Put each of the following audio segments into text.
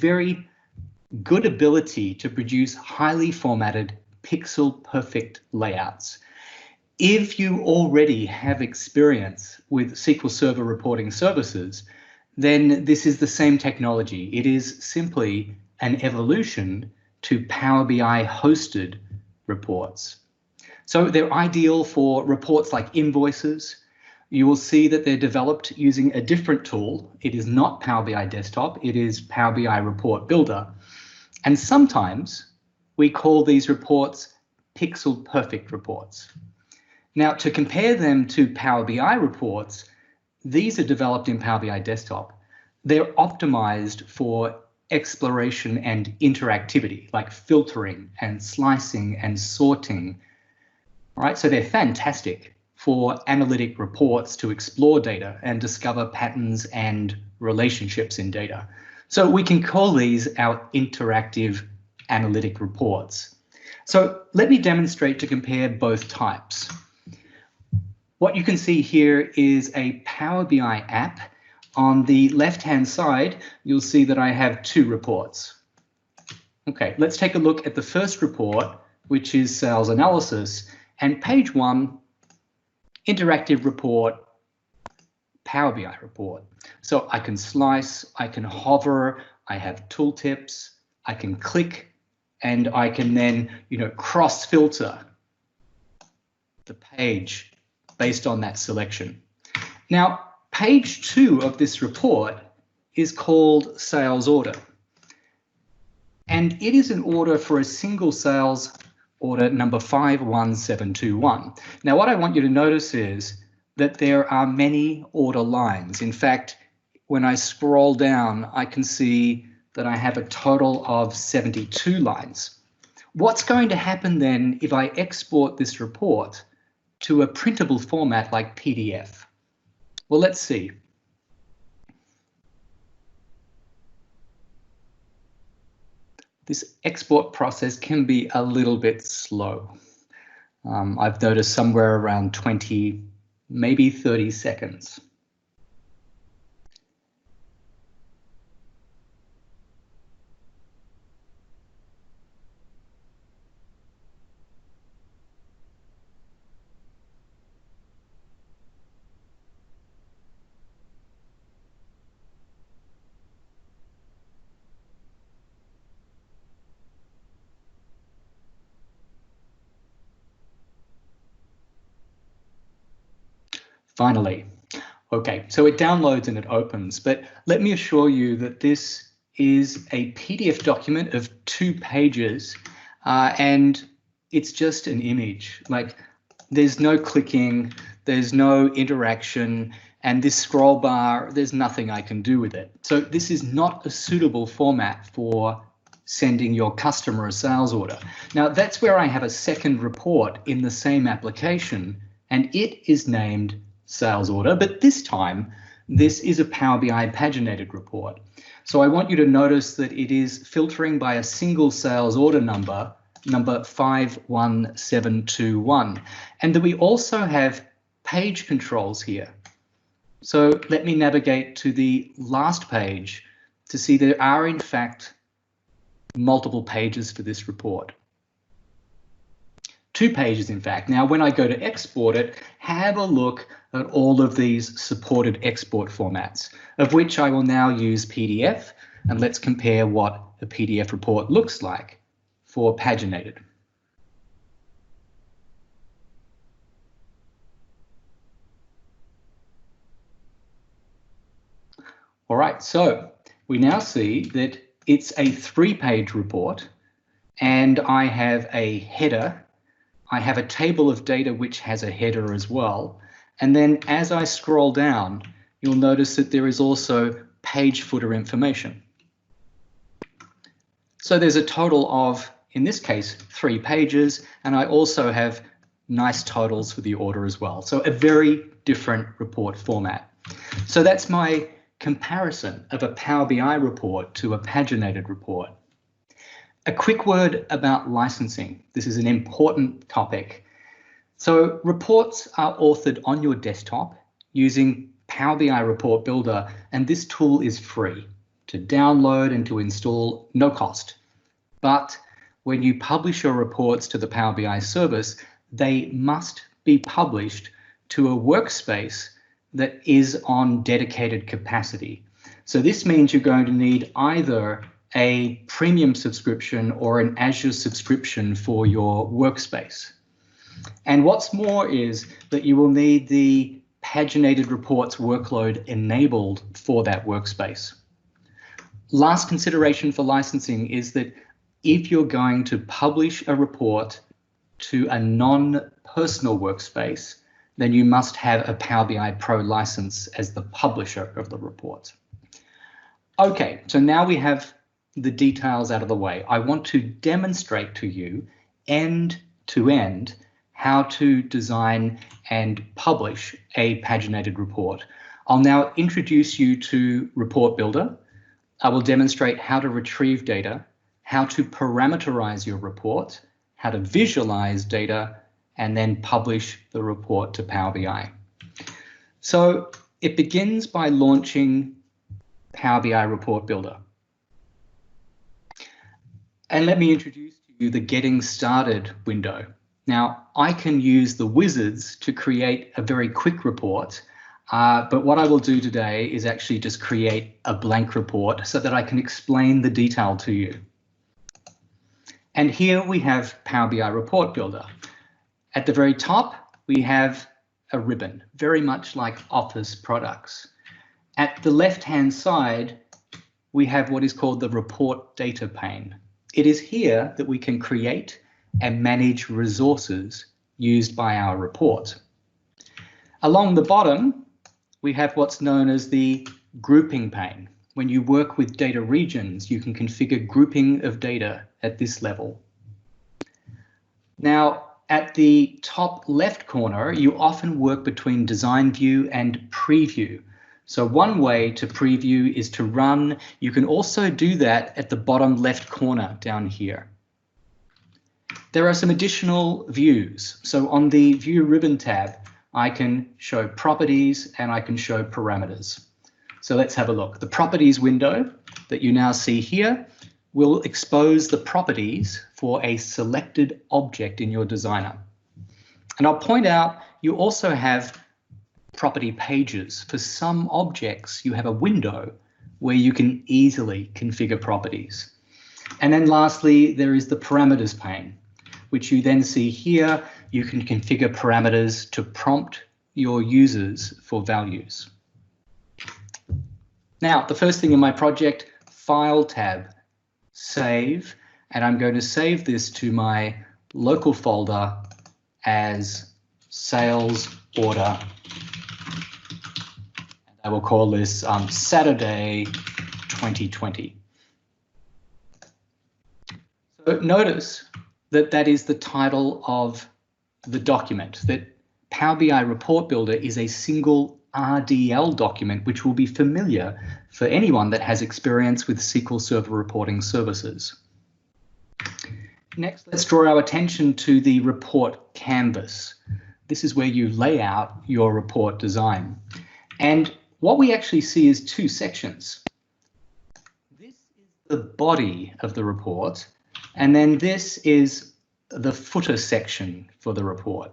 very good ability to produce highly formatted, pixel-perfect layouts. If you already have experience with SQL Server reporting services, then this is the same technology. It is simply an evolution to Power BI hosted reports. So they're ideal for reports like invoices. You will see that they're developed using a different tool. It is not Power BI Desktop, it is Power BI Report Builder. And sometimes we call these reports pixel perfect reports. Now, to compare them to Power BI reports, these are developed in Power BI Desktop. They're optimized for exploration and interactivity, like filtering and slicing and sorting. All right, so they're fantastic for analytic reports to explore data and discover patterns and relationships in data. So we can call these our interactive analytic reports. So let me demonstrate to compare both types. What you can see here is a Power BI app. On the left-hand side, you'll see that I have two reports. Okay, let's take a look at the first report, which is sales analysis, and page 1, interactive report, Power BI report. So I can slice, I can hover, I have tooltips, I can click, and I can then, cross-filter the page based on that selection. Now, page 2 of this report is called sales order. And it is an order for a single sales order number 51721. Now, what I want you to notice is that there are many order lines. In fact, when I scroll down, I can see that I have a total of 72 lines. What's going to happen then if I export this report to a printable format like PDF? Well, let's see. This export process can be a little bit slow. I've noticed somewhere around 20, maybe 30 seconds. Finally, okay, so it downloads and it opens, but let me assure you that this is a PDF document of 2 pages and it's just an image. Like, there's no clicking, there's no interaction, and this scroll bar, there's nothing I can do with it. So this is not a suitable format for sending your customer a sales order. Now, that's where I have a second report in the same application, and it is named sales order, but this time this is a Power BI paginated report. So I want you to notice that it is filtering by a single sales order number 51721, and that we also have page controls here. So let me navigate to the last page to see there are in fact multiple pages for this report. 2 pages, in fact. Now, when I go to export it, have a look at all of these supported export formats, of which I will now use PDF, and let's compare what a PDF report looks like for paginated. All right, so we now see that it's a 3-page report, and I have a header. I have a table of data which has a header as well. And then as I scroll down, you'll notice that there is also page footer information. So there's a total of, in this case, 3 pages, and I also have nice totals for the order as well. So a very different report format. So that's my comparison of a Power BI report to a paginated report. A quick word about licensing. This is an important topic. So reports are authored on your desktop using Power BI Report Builder, and this tool is free. to download and to install, no cost. But when you publish your reports to the Power BI service, they must be published to a workspace that is on dedicated capacity. So this means you're going to need either a premium subscription or an Azure subscription for your workspace. And what's more is that you will need the Paginated Reports workload enabled for that workspace. Last consideration for licensing is that if you're going to publish a report to a non-personal workspace, then you must have a Power BI Pro license as the publisher of the report. Okay, so now we have the details out of the way. I want to demonstrate to you end to end how to design and publish a paginated report. I'll now introduce you to Report Builder. I will demonstrate how to retrieve data, how to parameterize your report, how to visualize data, and then publish the report to Power BI. So it begins by launching Power BI Report Builder. And let me introduce to you the Getting Started window. Now, I can use the wizards to create a very quick report, but what I will do today is actually just create a blank report so that I can explain the detail to you. And here we have Power BI Report Builder. At the very top, we have a ribbon, very much like Office products. At the left-hand side, we have what is called the Report Data pane. It is here that we can create and manage resources used by our report. Along the bottom, we have what's known as the Grouping pane. When you work with data regions, you can configure grouping of data at this level. Now, at the top left corner, you often work between Design View and Preview. So one way to preview is to run. You can also do that at the bottom left corner down here. There are some additional views. So on the View ribbon tab, I can show properties and I can show parameters. So let's have a look. The properties window that you now see here will expose the properties for a selected object in your designer. And I'll point out you also have property pages. For some objects, you have a window where you can easily configure properties. And then lastly, there is the parameters pane, which you then see here. You can configure parameters to prompt your users for values. Now, the first thing in my project, File tab, Save, and I'm going to save this to my local folder as Sales Order. And I will call this Saturday 2020. So notice that that is the title of the document, that Power BI Report Builder is a single RDL document, which will be familiar for anyone that has experience with SQL Server reporting services. Next, let's draw our attention to the report canvas. This is where you lay out your report design. And what we actually see is two sections. This is the body of the report, and then this is the footer section for the report.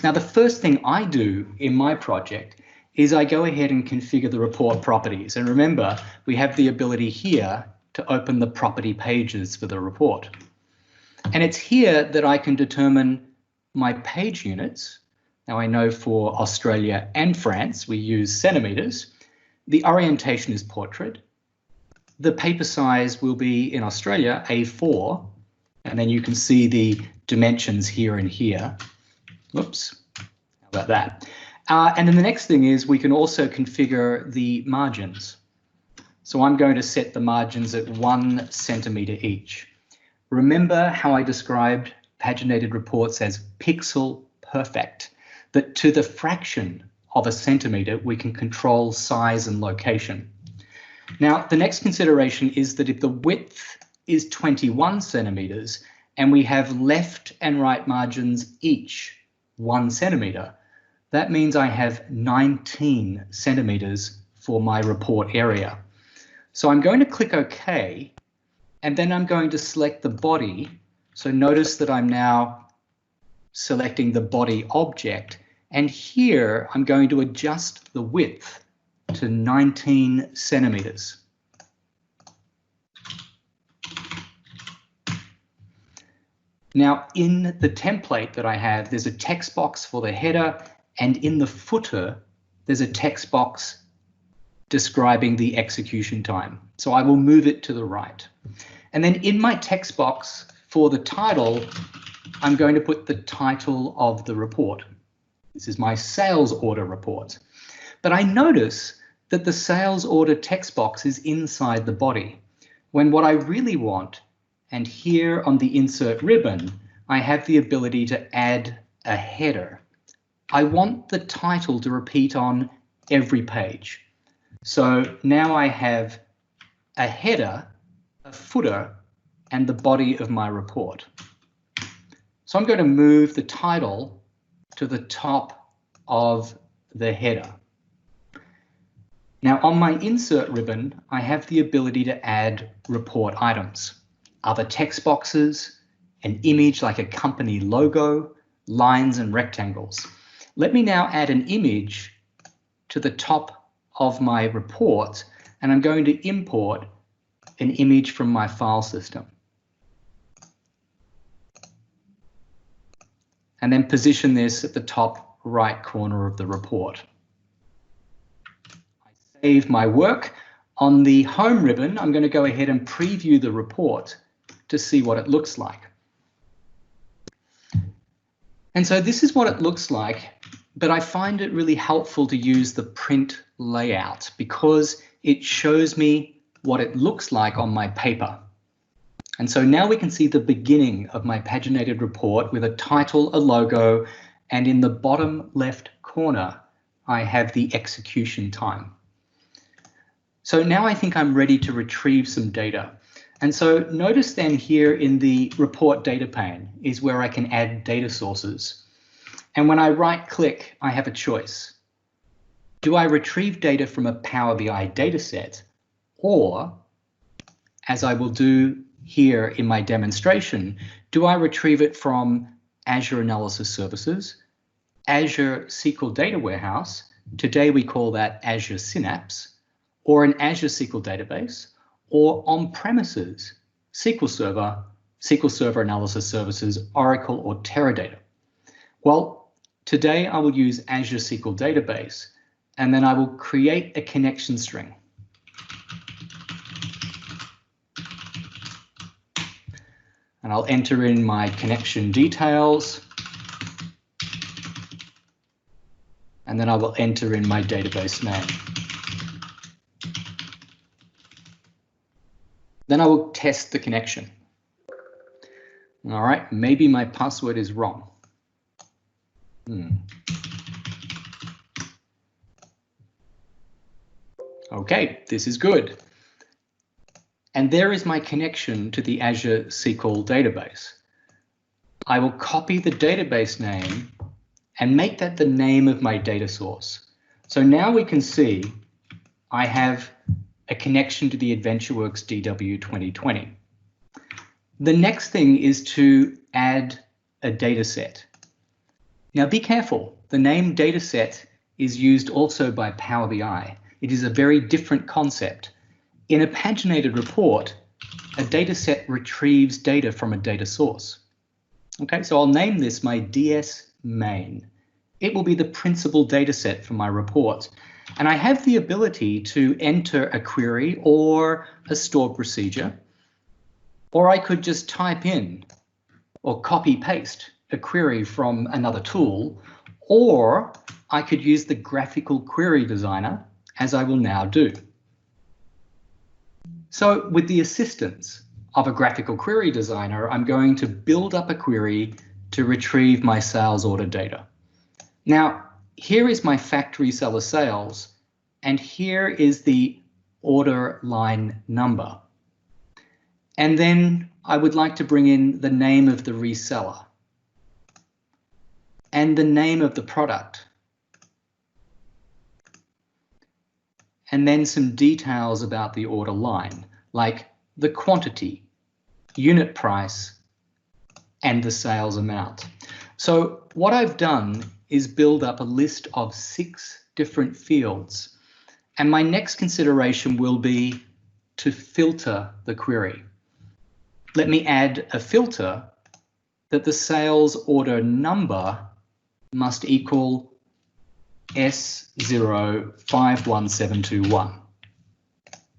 Now, the first thing I do in my project is I go ahead and configure the report properties. And remember, we have the ability here to open the property pages for the report. And it's here that I can determine my page units. Now, I know for Australia and France, we use centimeters. The orientation is portrait. The paper size will be, in Australia, A4. And then you can see the dimensions here and here. Whoops, how about that? And then the next thing is we can also configure the margins. So I'm going to set the margins at 1 centimeter each. Remember how I described paginated reports as pixel perfect, that to the fraction of a centimeter, we can control size and location. Now, the next consideration is that if the width is 21 centimeters and we have left and right margins each 1 centimeter, that means I have 19 centimeters for my report area. So I'm going to click OK, and then I'm going to select the body. So notice that I'm now selecting the body object, and here I'm going to adjust the width to 19 centimeters. Now, in the template that I have, there's a text box for the header, and in the footer, there's a text box describing the execution time. So I will move it to the right. And then in my text box for the title, I'm going to put the title of the report. This is my sales order report. But I notice that the sales order text box is inside the body, when what I really want, and here on the insert ribbon, I have the ability to add a header. I want the title to repeat on every page. So now I have a header, a footer, and the body of my report. So I'm going to move the title to the top of the header. Now on my insert ribbon, I have the ability to add report items, other text boxes, an image like a company logo, lines and rectangles. Let me now add an image to the top of my report, and I'm going to import an image from my file system. And then position this at the top right corner of the report. I save my work. On the home ribbon, I'm going to go ahead and preview the report to see what it looks like. And so this is what it looks like, but I find it really helpful to use the print layout because it shows me what it looks like on my paper. And so now we can see the beginning of my paginated report with a title, a logo, and in the bottom left corner, I have the execution time. So now I think I'm ready to retrieve some data. And so notice then here in the report data pane is where I can add data sources. And when I right click, I have a choice. Do I retrieve data from a Power BI dataset, or, as I will do here in my demonstration, do I retrieve it from Azure Analysis Services, Azure SQL Data Warehouse, today we call that Azure Synapse, or an Azure SQL database, or on-premises SQL Server Analysis Services, Oracle, or Teradata? Well, today I will use Azure SQL Database, and then I will create a connection string. And I'll enter in my connection details. And then I will enter in my database name. Then I will test the connection. All right, maybe my password is wrong. Okay, this is good. And there is my connection to the Azure SQL database. I will copy the database name and make that the name of my data source. So now we can see I have a connection to the AdventureWorks DW 2020. The next thing is to add a data set. Now be careful, the name dataset is used also by Power BI. It is a very different concept. In a paginated report, a dataset retrieves data from a data source. Okay, so I'll name this my DS main. It will be the principal dataset for my report. And I have the ability to enter a query or a stored procedure, or I could just type in or copy paste a query from another tool, or I could use the graphical query designer, as I will now do. So with the assistance of a graphical query designer, I'm going to build up a query to retrieve my sales order data. Now, here is my factory seller sales, and here is the order line number. And then I would like to bring in the name of the reseller and the name of the product. and then some details about the order line, like the quantity, unit price, and the sales amount. So what I've done is build up a list of 6 different fields, and my next consideration will be to filter the query. Let me add a filter that the sales order number must equal S051721.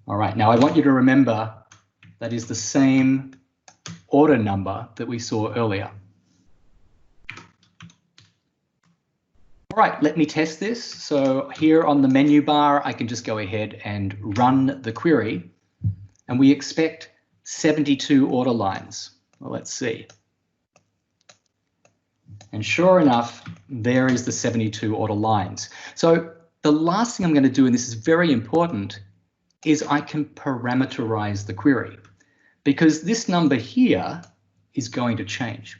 All right, now I want you to remember that is the same order number that we saw earlier. All right, let me test this. So here on the menu bar, I can just go ahead and run the query, and we expect 72 order lines. Well, let's see. And sure enough, there is the 72 order lines. So the last thing I'm going to do, and this is very important, is I can parameterize the query, because this number here is going to change.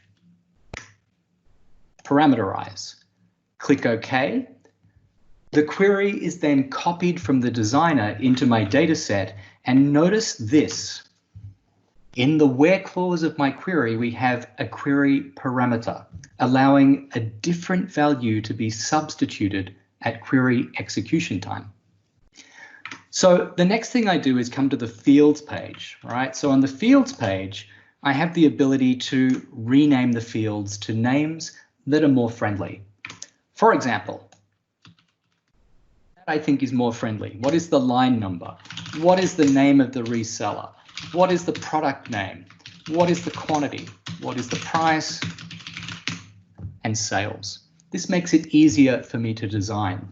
Parameterize. Click OK. The query is then copied from the designer into my data set, and notice this. In the where clause of my query, we have a query parameter, allowing a different value to be substituted at query execution time. So the next thing I do is come to the fields page, right? So on the fields page, I have the ability to rename the fields to names that are more friendly. For example, that I think is more friendly. What is the line number? What is the name of the reseller? What is the product name? What is the quantity? What is the price? And sales. This makes it easier for me to design.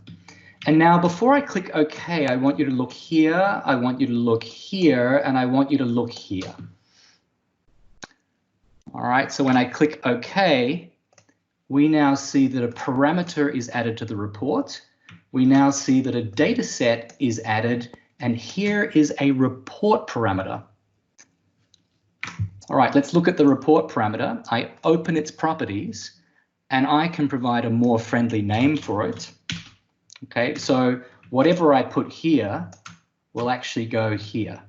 And now before I click OK, I want you to look here, I want you to look here, and I want you to look here. All right, so when I click OK, we now see that a parameter is added to the report. We now see that a data set is added, and here is a report parameter. All right, let's look at the report parameter. I open its properties, and I can provide a more friendly name for it. Okay, so whatever I put here will actually go here.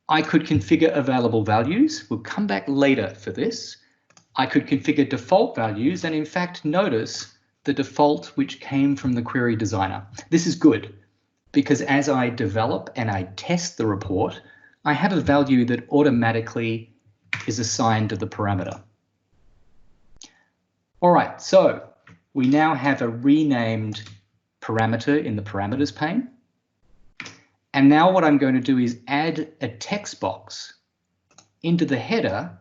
I could configure available values. We'll come back later for this. I could configure default values, and in fact, notice the default which came from the query designer. This is good, because as I develop and I test the report, I have a value that automatically is assigned to the parameter. All right, so we now have a renamed parameter in the parameters pane. And now what I'm going to do is add a text box into the header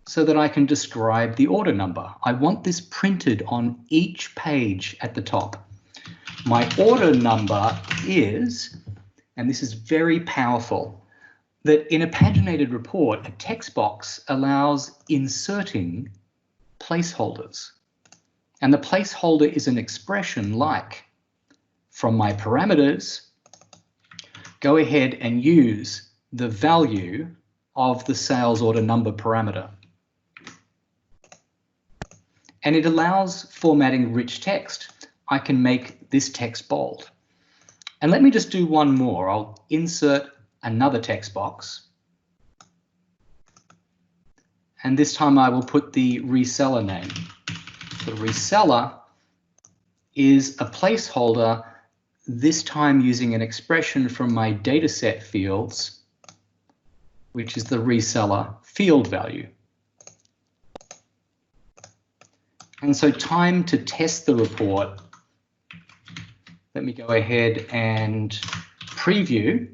so that I can describe the order number. I want this printed on each page at the top. My order number is, and this is very powerful, that in a paginated report, a text box allows inserting placeholders. And the placeholder is an expression like, from my parameters, go ahead and use the value of the sales order number parameter. And it allows formatting rich text. I can make this text bold. And let me just do one more. I'll insert another text box. And this time I will put the reseller name. The reseller is a placeholder, this time using an expression from my dataset fields, which is the reseller field value. And so time to test the report. Let me go ahead and preview.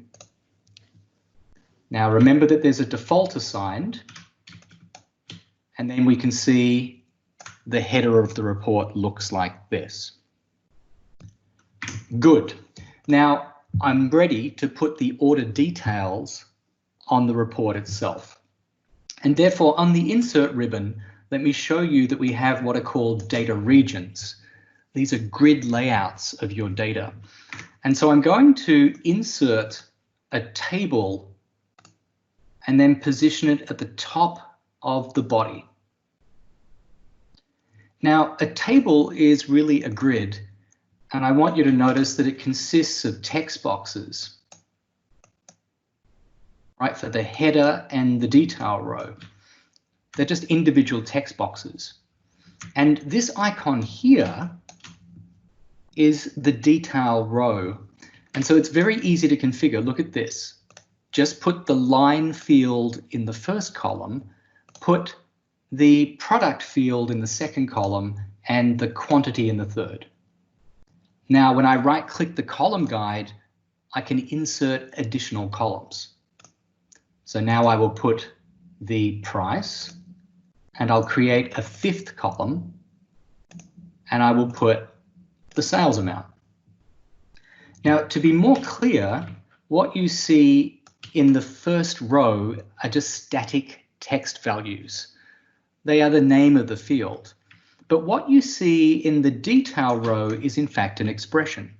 Now remember that there's a default assigned, and then we can see the header of the report looks like this. Good. Now I'm ready to put the order details on the report itself. And therefore on the insert ribbon, let me show you that we have what are called data regions. These are grid layouts of your data. And so I'm going to insert a table and then position it at the top of the body. Now, a table is really a grid, And I want you to notice that it consists of text boxes, right, for the header and the detail row. They're just individual text boxes. And this icon here is the detail row. And so it's very easy to configure. Look at this. Just put the line field in the first column, put the product field in the second column, and the quantity in the third. Now, when I right-click the column guide, I can insert additional columns. So now I will put the price, and I'll create a fifth column, and I will put the sales amount. Now, to be more clear, what you see in the first row are just static text values. They are the name of the field. But what you see in the detail row is in fact an expression.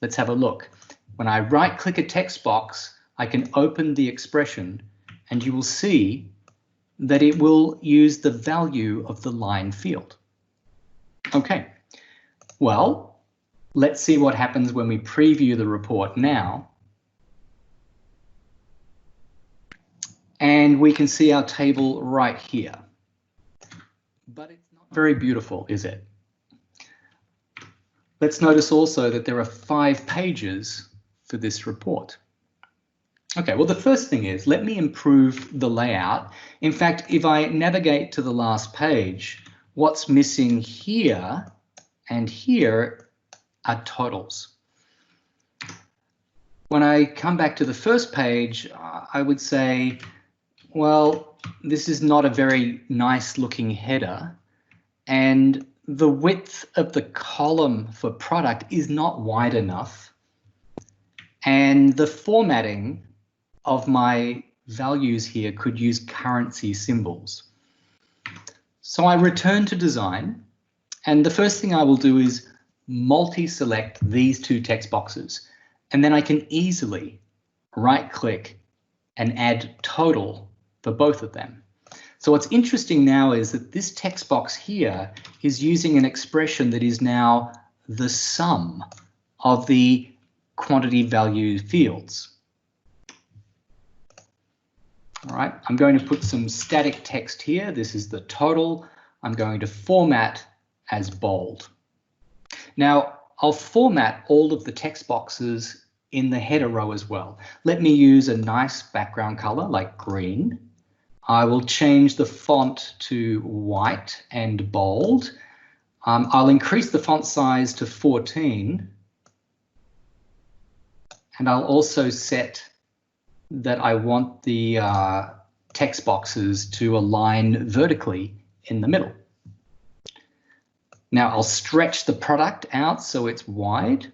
Let's have a look. When I right-click a text box, I can open the expression, and you will see that it will use the value of the line field. Okay, well, let's see what happens when we preview the report now. And we can see our table right here. But it's not very beautiful, is it? Let's notice also that there are 5 pages for this report. Okay, well, the first thing is, let me improve the layout. In fact, if I navigate to the last page, what's missing here and here are totals. When I come back to the first page, I would say, well, this is not a very nice looking header, and the width of the column for product is not wide enough, and the formatting of my values here could use currency symbols. So I return to design, and the first thing I will do is multi-select these 2 text boxes, and then I can easily right-click and add total for both of them. So what's interesting now is that this text box here is using an expression that is now the sum of the quantity value fields. All right, I'm going to put some static text here. This is the total. I'm going to format as bold. Now, I'll format all of the text boxes in the header row as well. Let me use a nice background color like green. I will change the font to white and bold. I'll increase the font size to 14. And I'll also set that I want the text boxes to align vertically in the middle. Now I'll stretch the product out so it's wide.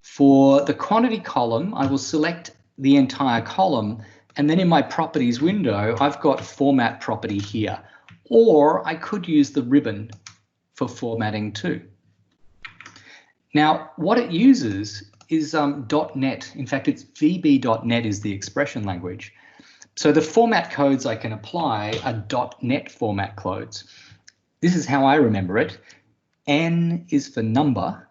For the quantity column, I will select the entire column, and then in my properties window, I've got format property here, or I could use the ribbon for formatting too. Now, what it uses is .NET. In fact, it's VB.NET is the expression language. So the format codes I can apply are .NET format codes. This is how I remember it. N is for number,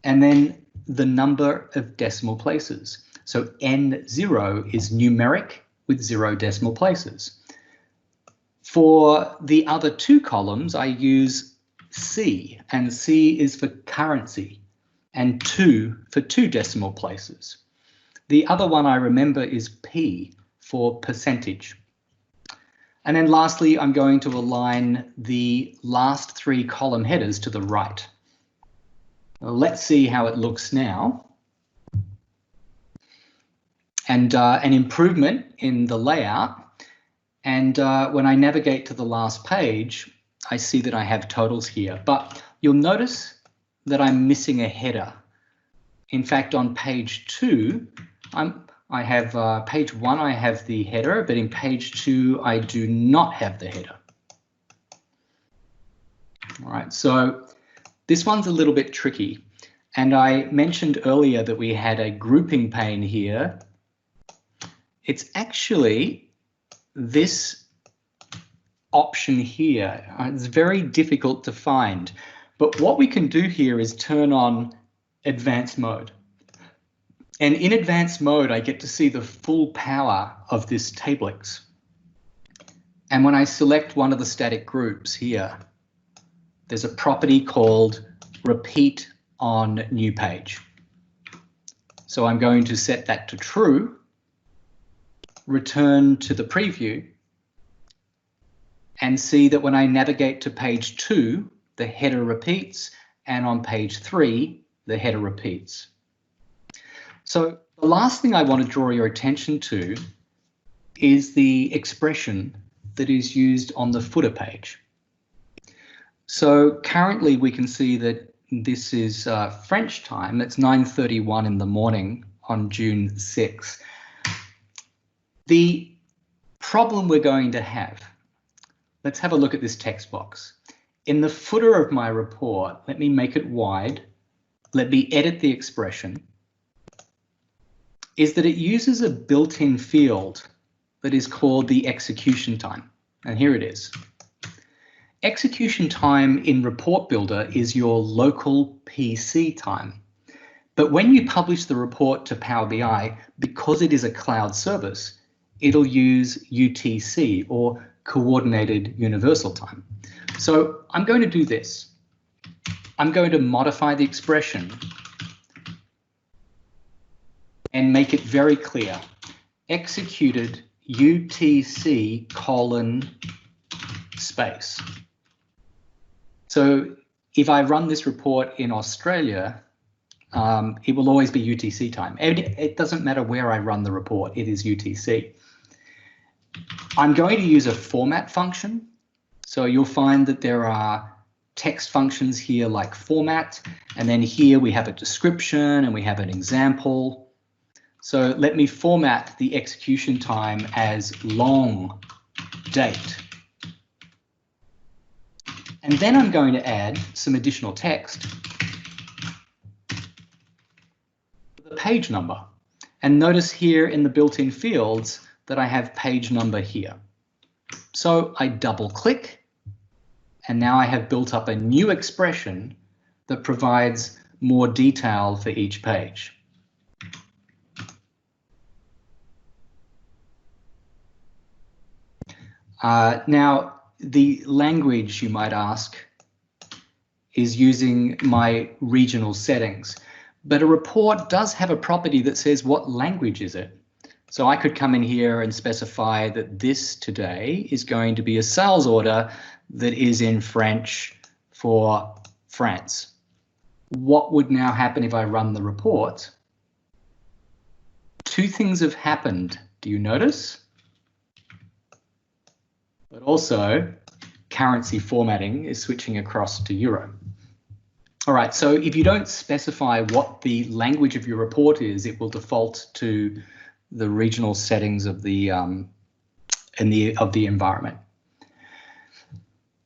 and then the number of decimal places. So N0 is numeric with 0 decimal places. For the other 2 columns, I use C, and C is for currency, and 2 for 2 decimal places. The other one I remember is P for percentage. And then lastly, I'm going to align the last 3 column headers to the right. Well, let's see how it looks now. And an improvement in the layout. And when I navigate to the last page, I see that I have totals here. But you'll notice that I'm missing a header. In fact, on page 2, I have page 1, I have the header, but in page 2, I do not have the header. All right, so this one's a little bit tricky. And I mentioned earlier that we had a grouping pane here. It's actually this option here. It's very difficult to find. But what we can do here is turn on advanced mode. And in advanced mode, I get to see the full power of this tablix. And when I select one of the static groups here, there's a property called repeat on new page. So I'm going to set that to true, return to the preview, and see that when I navigate to page 2, the header repeats, and on page 3, the header repeats. So the last thing I want to draw your attention to is the expression that is used on the footer page. So currently we can see that this is French time. It's 9:31 in the morning on June 6. The problem we're going to have, let's have a look at this text box. In the footer of my report, let me make it wide. Let me edit the expression. Is that it uses a built-in field that is called the execution time. And here it is. Execution time in Report Builder is your local PC time. But when you publish the report to Power BI, because it is a cloud service, it'll use UTC, or Coordinated Universal Time. So I'm going to do this. I'm going to modify the expression and make it very clear. Executed UTC : space. So if I run this report in Australia, it will always be UTC time. It doesn't matter where I run the report, it is UTC. I'm going to use a format function. So you'll find that there are text functions here like format, and then here we have a description and we have an example. So let me format the execution time as long date. And then I'm going to add some additional text, the page number. And notice here in the built-in fields that I have page number here. So I double click, and now I have built up a new expression that provides more detail for each page. Now, the language, you might ask, is using my regional settings, but a report does have a property that says what language is it. So I could come in here and specify that this today is going to be a sales order that is in French for France. What would now happen if I run the report? Two things have happened. Do you notice? But also currency formatting is switching across to Euro. All right, so if you don't specify what the language of your report is, it will default to the regional settings of the environment.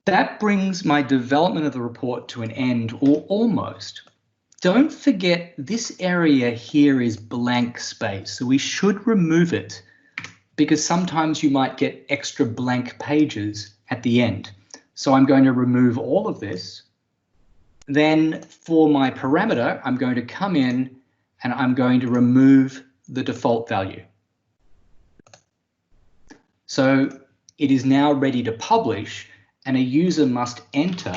That brings my development of the report to an end, or almost. Don't forget this area here is blank space, so we should remove it, because sometimes you might get extra blank pages at the end. So I'm going to remove all of this. Then for my parameter, I'm going to come in and I'm going to remove the default value. So it is now ready to publish, and a user must enter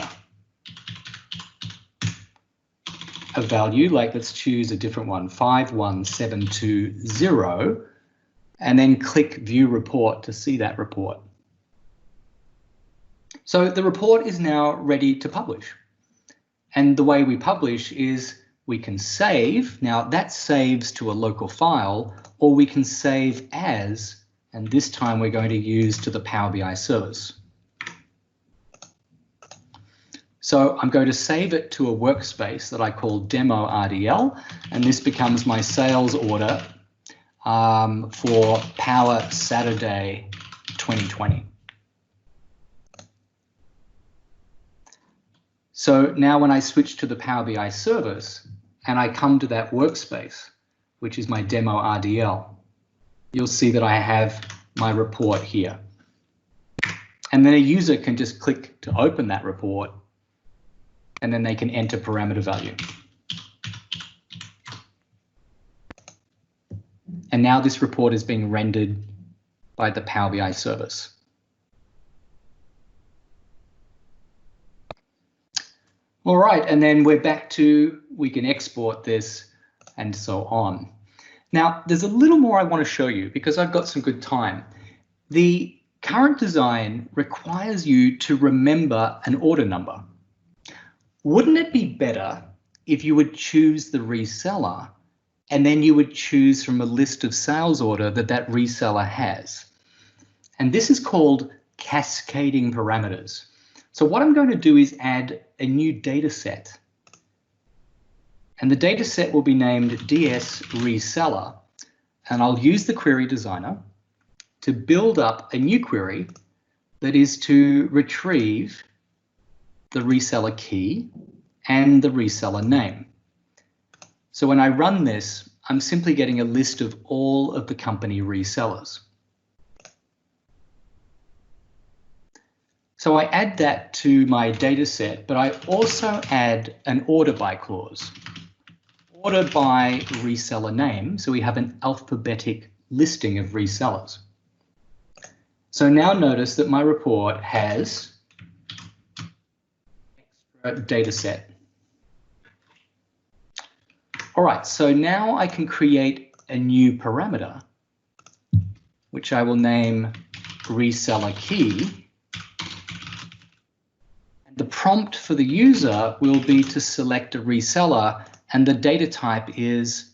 a value, like let's choose a different one, 51720, and then click View Report to see that report. So the report is now ready to publish. And the way we publish is we can save. Now that saves to a local file, or we can save as, and this time we're going to use to the Power BI service. So I'm going to save it to a workspace that I call Demo RDL, and this becomes my sales order for Power Saturday 2020. So now when I switch to the Power BI service and I come to that workspace, which is my Demo RDL, you'll see that I have my report here. And then a user can just click to open that report and then they can enter parameter value. And now this report is being rendered by the Power BI service. All right, and then we're back to, we can export this and so on. Now, there's a little more I want to show you because I've got some good time. The current design requires you to remember an order number. Wouldn't it be better if you would choose the reseller and then you would choose from a list of sales order that that reseller has? And this is called cascading parameters. So what I'm going to do is add a new data set. And the data set will be named DS reseller. And I'll use the query designer to build up a new query that is to retrieve the reseller key and the reseller name. So when I run this, I'm simply getting a list of all of the company resellers. So I add that to my data set, but I also add an order by clause. Order by reseller name, so we have an alphabetic listing of resellers. So now notice that my report has extra data set. All right, so now I can create a new parameter, which I will name reseller key. And the prompt for the user will be to select a reseller, and the data type is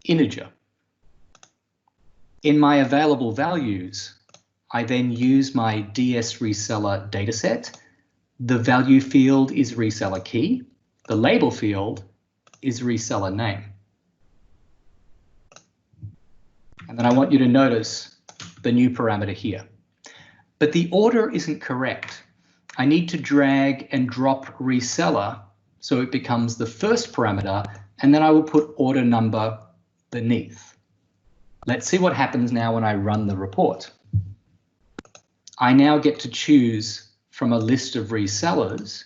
integer. In my available values, I then use my DS reseller dataset. The value field is reseller key. The label field is reseller name. And then I want you to notice the new parameter here. But the order isn't correct. I need to drag and drop reseller so it becomes the first parameter, and then I will put order number beneath. Let's see what happens now when I run the report. I now get to choose from a list of resellers,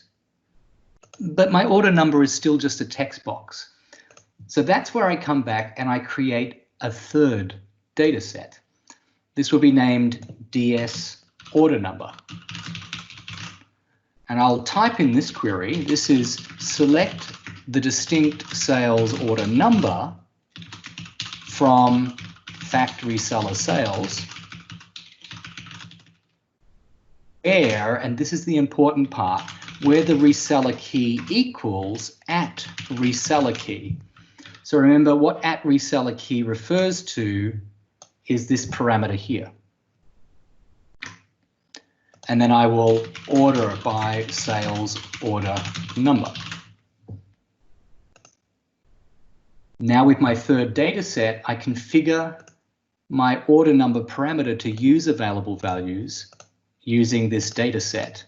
but my order number is still just a text box. So that's where I come back and I create a third data set. This will be named DS order number. And I'll type in this query. This is select the distinct sales order number from fact reseller sales, where, and this is the important part, where the reseller key equals at reseller key. So remember, what at reseller key refers to is this parameter here. And then I will order by sales order number. Now with my third data set, I configure my order number parameter to use available values using this data set.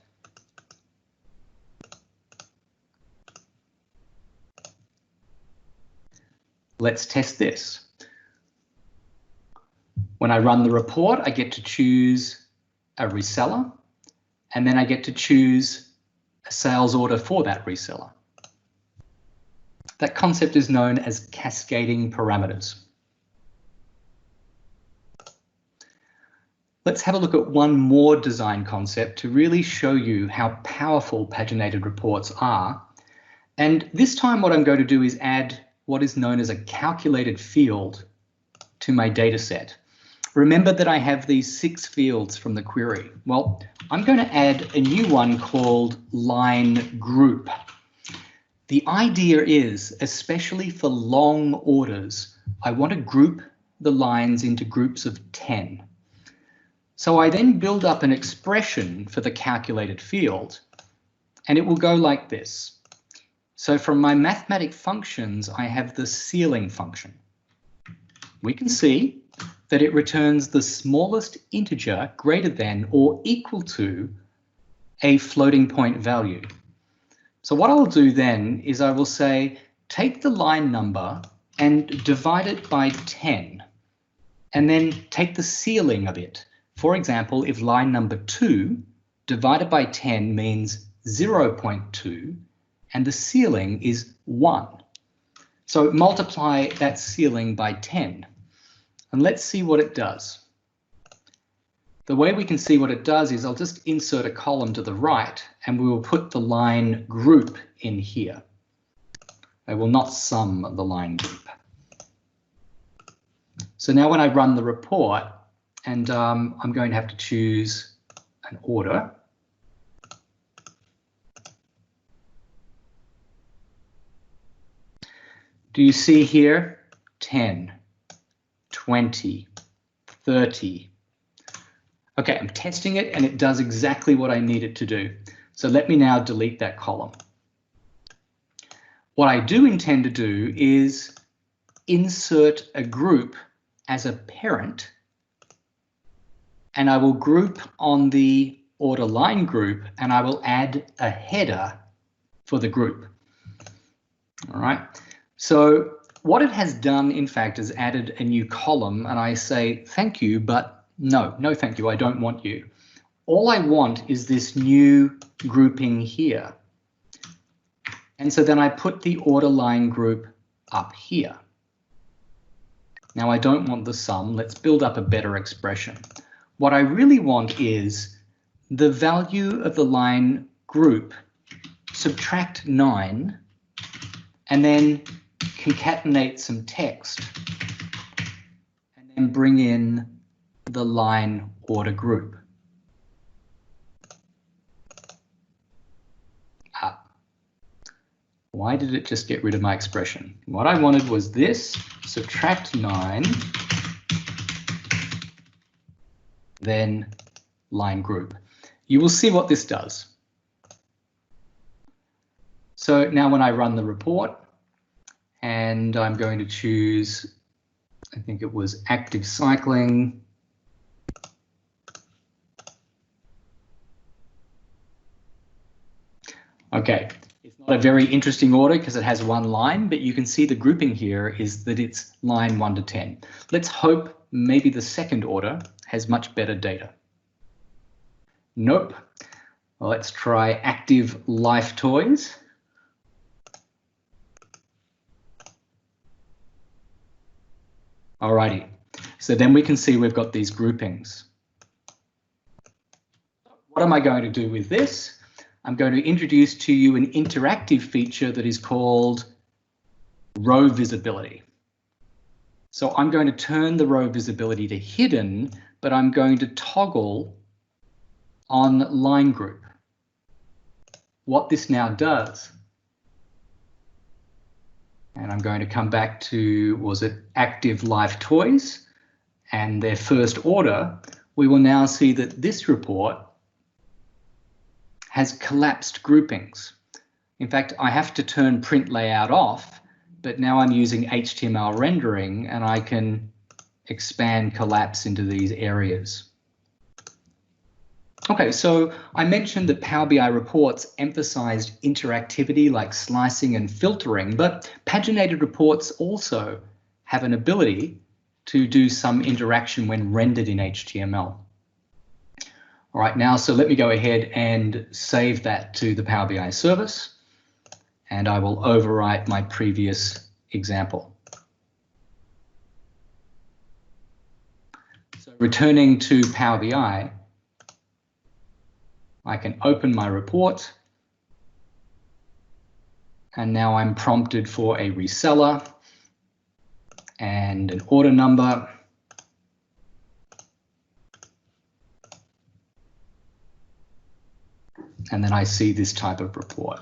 Let's test this. When I run the report, I get to choose a reseller, and then I get to choose a sales order for that reseller. That concept is known as cascading parameters. Let's have a look at one more design concept to really show you how powerful paginated reports are. And this time what I'm going to do is add what is known as a calculated field to my data set. Remember that I have these 6 fields from the query. Well, I'm going to add a new one called line group. The idea is, especially for long orders, I want to group the lines into groups of 10. So I then build up an expression for the calculated field, and it will go like this. So from my mathematic functions, I have the ceiling function. We can see that it returns the smallest integer greater than or equal to a floating point value. So what I'll do then is I will say, take the line number and divide it by 10, and then take the ceiling of it. For example, if line number 2 divided by 10 means 0.2, and the ceiling is 1. So multiply that ceiling by 10, and let's see what it does. The way we can see what it does is I'll just insert a column to the right, and we will put the line group in here. I will not sum the line group. So now when I run the report, and I'm going to have to choose an order. Do you see here 10, 20, 30? Okay, I'm testing it and it does exactly what I need it to do. So let me now delete that column. What I do intend to do is insert a group as a parent, and I will group on the order line group, and I will add a header for the group. All right. So what it has done, in fact, is added a new column, and I say, thank you, but no thank you, I don't want you. All I want is this new grouping here. And so then I put the order line group up here. Now I don't want the sum, let's build up a better expression. What I really want is the value of the line group, subtract 9, and then concatenate some text, and then bring in the line order group. Why did it just get rid of my expression? What I wanted was this, subtract 9, then line group. You will see what this does. So now when I run the report, and I'm going to choose, I think it was active cycling. Okay, it's not a very interesting order because it has one line, but you can see the grouping here is that it's line 1 to 10. Let's hope maybe the second order has much better data. Nope. Well, let's try active life toys. Alrighty, so then we can see we've got these groupings. What am I going to do with this? I'm going to introduce to you an interactive feature that is called row visibility. So I'm going to turn the row visibility to hidden, but I'm going to toggle on line group. What this now does, and I'm going to come back to, was it active life toys and their first order, we will now see that this report has collapsed groupings. In fact, I have to turn print layout off, but now I'm using HTML rendering and I can expand collapse into these areas. Okay, so I mentioned that Power BI reports emphasized interactivity like slicing and filtering, but paginated reports also have an ability to do some interaction when rendered in HTML. All right, now, so let me go ahead and save that to the Power BI service, and I will overwrite my previous example. So returning to Power BI, I can open my report, and now I'm prompted for a reseller and an order number. And then I see this type of report.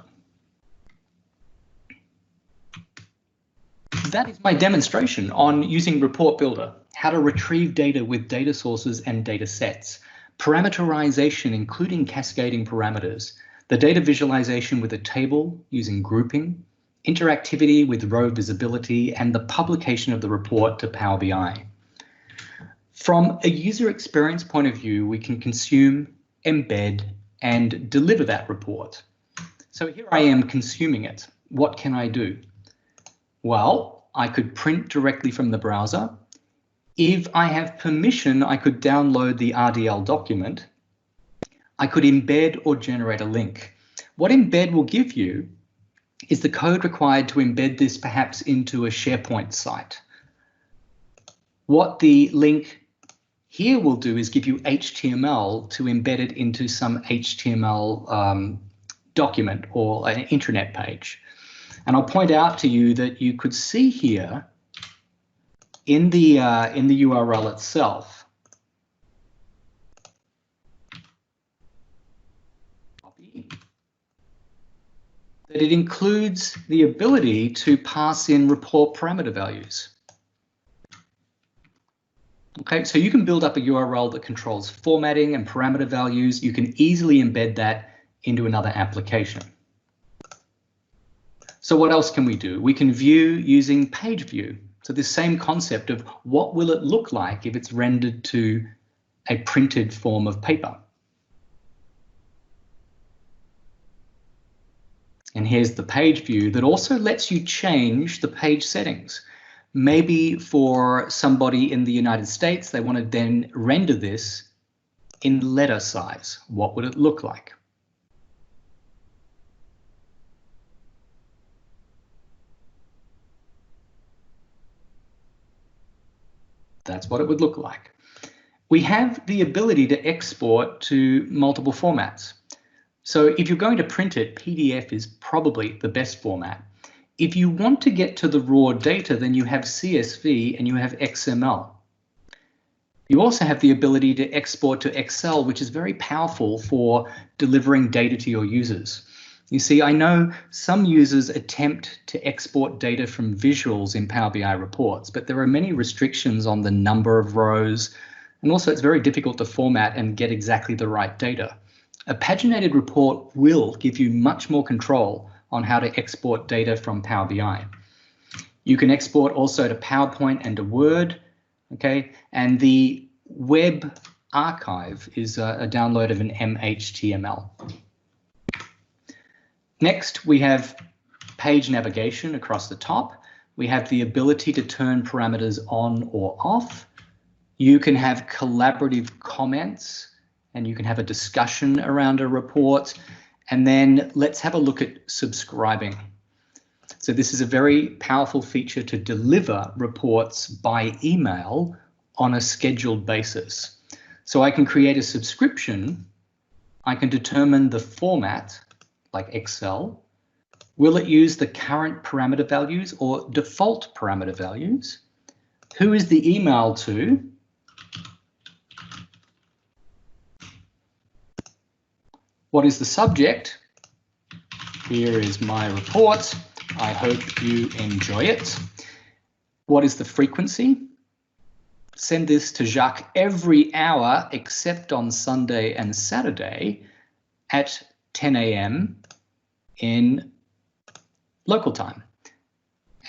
That is my demonstration on using Report Builder, how to retrieve data with data sources and data sets, parameterization including cascading parameters, the data visualization with a table using grouping, interactivity with row visibility, and the publication of the report to Power BI. From a user experience point of view, we can consume, embed, and deliver that report. So here I am consuming it. What can I do? Well, I could print directly from the browser. If I have permission, I could download the RDL document. I could embed or generate a link. What embed will give you Is the code required to embed this perhaps into a SharePoint site? What the link here will do is give you HTML to embed it into some HTML document or an intranet page. And I'll point out to you that you could see here in the URL itself that it includes the ability to pass in report parameter values. Okay, so you can build up a URL that controls formatting and parameter values. You can easily embed that into another application. So what else can we do? We can view using page view. So this same concept of what will it look like if it's rendered to a printed form of paper. And here's the page view that also lets you change the page settings. Maybe for somebody in the United States, they want to then render this in letter size. What would it look like? That's what it would look like. We have the ability to export to multiple formats. So if you're going to print it, PDF is probably the best format. If you want to get to the raw data, then you have CSV and you have XML. You also have the ability to export to Excel, which is very powerful for delivering data to your users. You see, I know some users attempt to export data from visuals in Power BI reports, but there are many restrictions on the number of rows, and also it's very difficult to format and get exactly the right data. A paginated report will give you much more control on how to export data from Power BI. You can export also to PowerPoint and to Word, okay? And the web archive is a download of an MHTML. Next, we have page navigation across the top. We have the ability to turn parameters on or off. You can have collaborative comments and you can have a discussion around a report. And then let's have a look at subscribing. So this is a very powerful feature to deliver reports by email on a scheduled basis. So I can create a subscription. I can determine the format, like Excel. Will it use the current parameter values or default parameter values? Who is the email to? What is the subject? Here is my report. I hope you enjoy it. What is the frequency? Send this to Jacques every hour except on Sunday and Saturday at 10 a.m. in local time.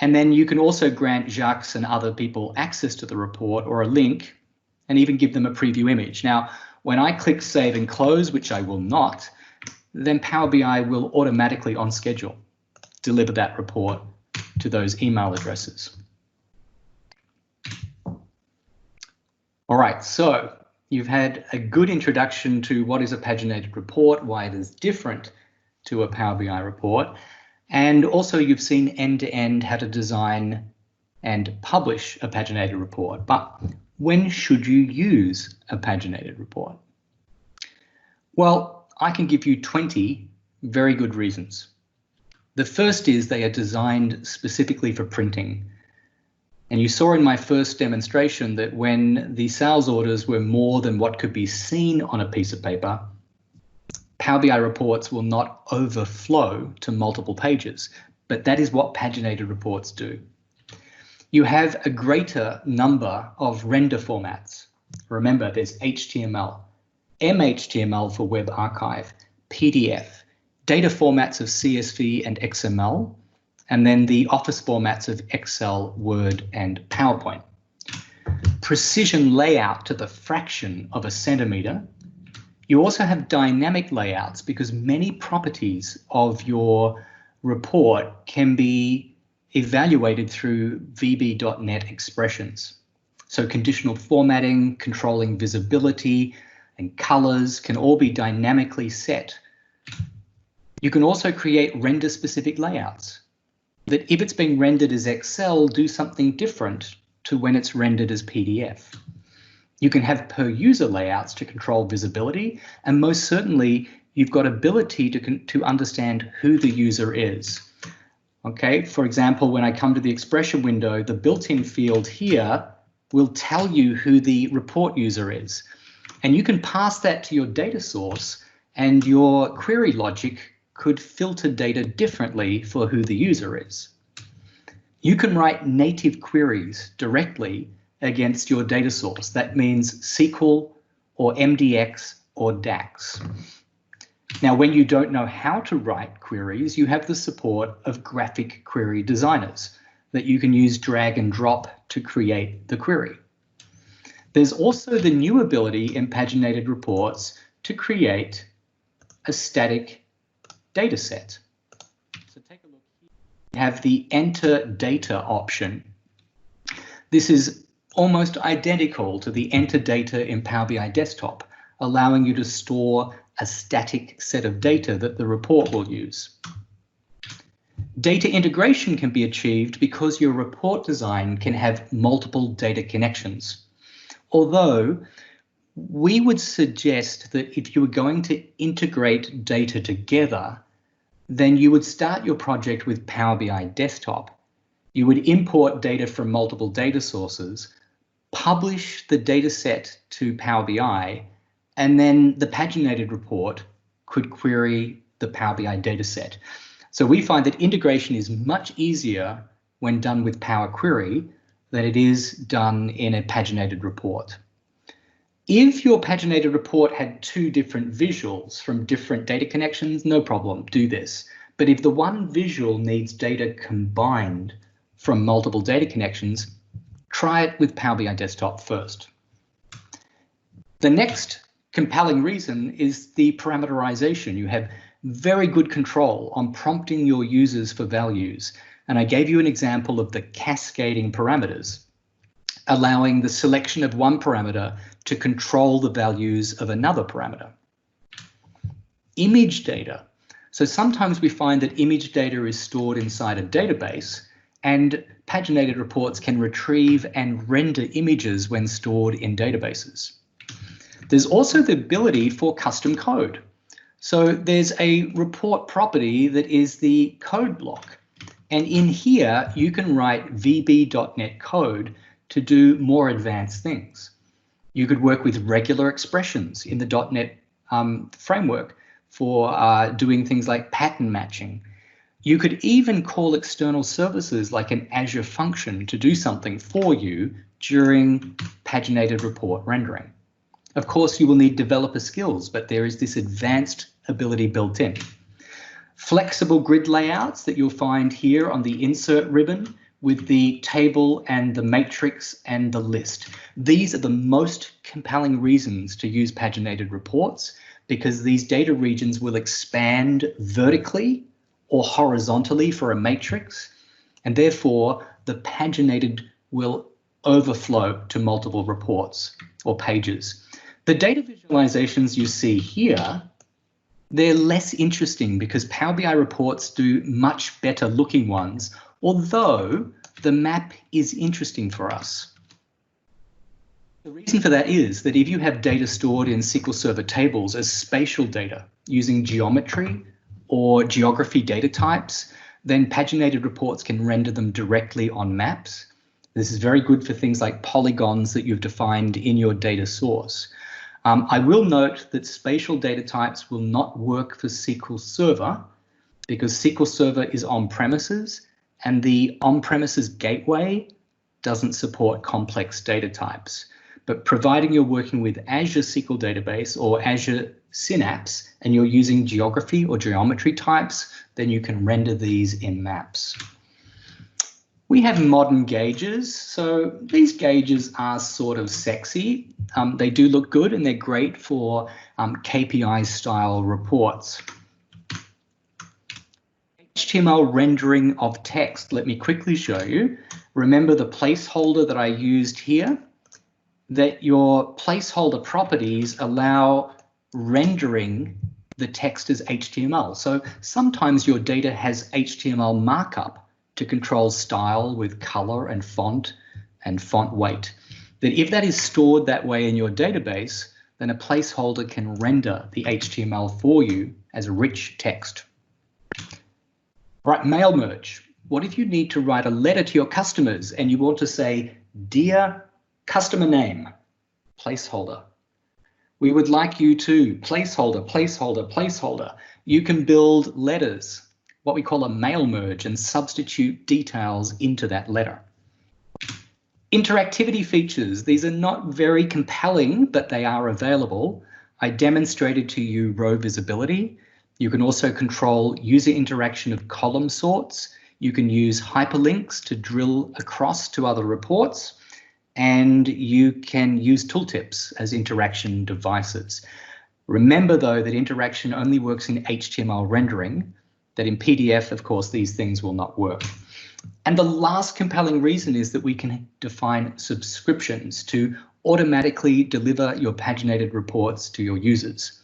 And then you can also grant Jacques and other people access to the report or a link and even give them a preview image. Now, when I click Save and Close, which I will not, then Power BI will automatically on schedule deliver that report to those email addresses. All right, so you've had a good introduction to what is a paginated report, why it is different to a Power BI report, and also you've seen end-to-end how to design and publish a paginated report. But when should you use a paginated report? Well, I can give you 20 very good reasons. The first is they are designed specifically for printing. And you saw in my first demonstration that when the sales orders were more than what could be seen on a piece of paper, Power BI reports will not overflow to multiple pages, but that is what paginated reports do. You have a greater number of render formats. Remember, there's HTML, MHTML for web archive, PDF, data formats of CSV and XML, and then the office formats of Excel, Word, and PowerPoint. Precision layout to the fraction of a centimeter. You also have dynamic layouts because many properties of your report can be evaluated through VB.NET expressions. So conditional formatting, controlling visibility, and colors can all be dynamically set. You can also create render-specific layouts that if it's being rendered as Excel, do something different to when it's rendered as PDF. You can have per-user layouts to control visibility, and most certainly, you've got ability to understand who the user is. Okay, for example, when I come to the expression window, the built-in field here will tell you who the report user is. And you can pass that to your data source, and your query logic could filter data differently for who the user is. You can write native queries directly against your data source. That means SQL or MDX or DAX. Now, when you don't know how to write queries, you have the support of graphic query designers that you can use drag and drop to create the query. There's also the new ability in paginated reports to create a static data set. So take a look here. We have the enter data option. This is almost identical to the enter data in Power BI Desktop, allowing you to store a static set of data that the report will use. Data integration can be achieved because your report design can have multiple data connections. Although we would suggest that if you were going to integrate data together, then you would start your project with Power BI Desktop. You would import data from multiple data sources, publish the data set to Power BI, and then the paginated report could query the Power BI dataset. So we find that integration is much easier when done with Power Query than it is done in a paginated report. If your paginated report had two different visuals from different data connections, no problem, do this. But if the one visual needs data combined from multiple data connections, try it with Power BI Desktop first. The next compelling reason is the parameterization. You have very good control on prompting your users for values. And I gave you an example of the cascading parameters, allowing the selection of one parameter to control the values of another parameter. Image data. So sometimes we find that image data is stored inside a database, and paginated reports can retrieve and render images when stored in databases. There's also the ability for custom code. So there's a report property that is the code block. And in here, you can write VB.NET code to do more advanced things. You could work with regular expressions in the .NET framework for doing things like pattern matching. You could even call external services like an Azure function to do something for you during paginated report rendering. Of course, you will need developer skills, but there is this advanced ability built in. Flexible grid layouts that you'll find here on the insert ribbon with the table and the matrix and the list. These are the most compelling reasons to use paginated reports, because these data regions will expand vertically or horizontally for a matrix, and therefore the paginated will overflow to multiple reports or pages. The data visualizations you see here, they're less interesting because Power BI reports do much better looking ones, although the map is interesting for us. The reason for that is that if you have data stored in SQL Server tables as spatial data using geometry or geography data types, then paginated reports can render them directly on maps. This is very good for things like polygons that you've defined in your data source. I will note that spatial data types will not work for SQL Server because SQL Server is on premises and the on-premises gateway doesn't support complex data types. But providing you're working with Azure SQL Database or Azure Synapse and you're using geography or geometry types, then you can render these in maps. We have modern gauges. So these gauges are sort of sexy. They do look good and they're great for KPI style reports. HTML rendering of text. Let me quickly show you. Remember the placeholder that I used here? That your placeholder properties allow rendering the text as HTML. So sometimes your data has HTML markup to control style with color and font weight. That if that is stored that way in your database, then a placeholder can render the HTML for you as rich text. Right, mail merge. What if you need to write a letter to your customers and you want to say, "Dear customer name," placeholder. We would like you to placeholder, placeholder, placeholder. You can build letters, what we call a mail merge, and substitute details into that letter. Interactivity features. These are not very compelling, but they are available. I demonstrated to you row visibility. You can also control user interaction of column sorts. You can use hyperlinks to drill across to other reports. And you can use tooltips as interaction devices. Remember, though, that interaction only works in HTML rendering, that in PDF, of course, these things will not work. And the last compelling reason is that we can define subscriptions to automatically deliver your paginated reports to your users.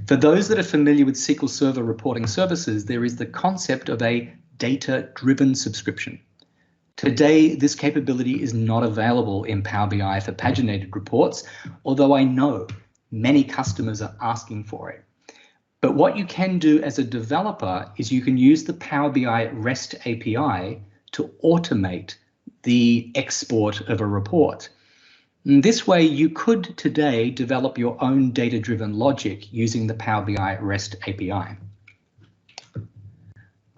For those that are familiar with SQL Server reporting services, there is the concept of a data-driven subscription. Today, this capability is not available in Power BI for paginated reports, although I know many customers are asking for it. But what you can do as a developer is you can use the Power BI REST API to automate the export of a report. And this way, you could today develop your own data-driven logic using the Power BI REST API.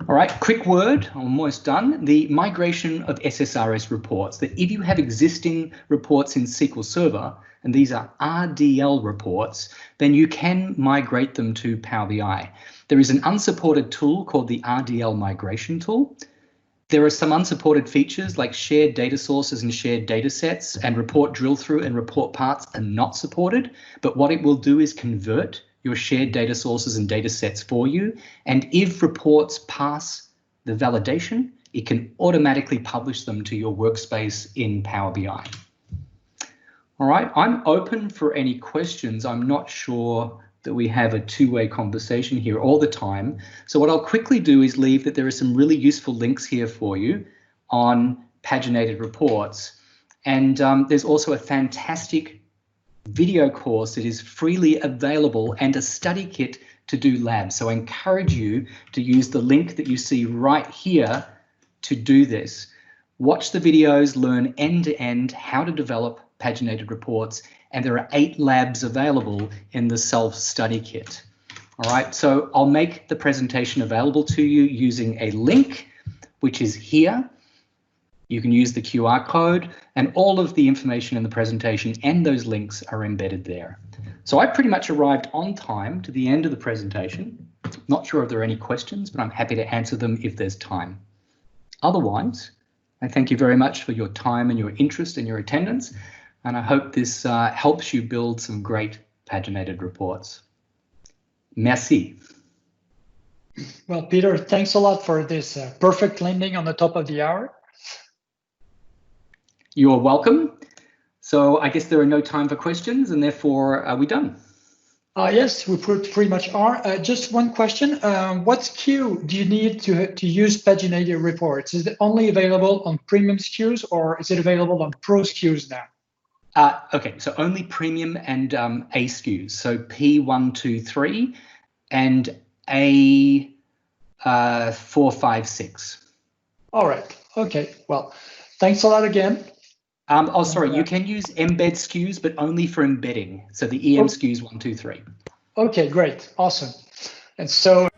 All right, quick word, I'm almost done. The migration of SSRS reports, that if you have existing reports in SQL Server, and these are RDL reports, then you can migrate them to Power BI. There is an unsupported tool called the RDL migration tool. There are some unsupported features like shared data sources and shared data sets, and report drill through and report parts are not supported. But what it will do is convert your shared data sources and data sets for you. And if reports pass the validation, it can automatically publish them to your workspace in Power BI. All right, I'm open for any questions. I'm not sure that we have a two-way conversation here all the time. So what I'll quickly do is leave that there are some really useful links here for you on paginated reports. And there's also a fantastic video course that is freely available and a study kit to do labs. So I encourage you to use the link that you see right here to do this. Watch the videos, learn end-to-end how to develop paginated reports, and there are 8 labs available in the self-study kit. All right, so I'll make the presentation available to you using a link, which is here. You can use the QR code, and all of the information in the presentation and those links are embedded there. So I pretty much arrived on time to the end of the presentation. Not sure if there are any questions, but I'm happy to answer them if there's time. Otherwise, I thank you very much for your time and your interest and your attendance, and I hope this helps you build some great paginated reports. Merci. Well, Peter, thanks a lot for this perfect landing on the top of the hour. You're welcome. So I guess there are no time for questions, and therefore are we done? Yes, we pretty much are. Just one question. What SKU do you need to use paginated reports? Is it only available on premium SKUs, or is it available on pro SKUs now? Okay, so only premium and A SKUs. So P123 and A456. All right. Okay. Well, thanks a lot again. Oh, sorry, you can use embed SKUs, but only for embedding. So the EM SKUs 1, 2, 3. Okay, great. Awesome. And so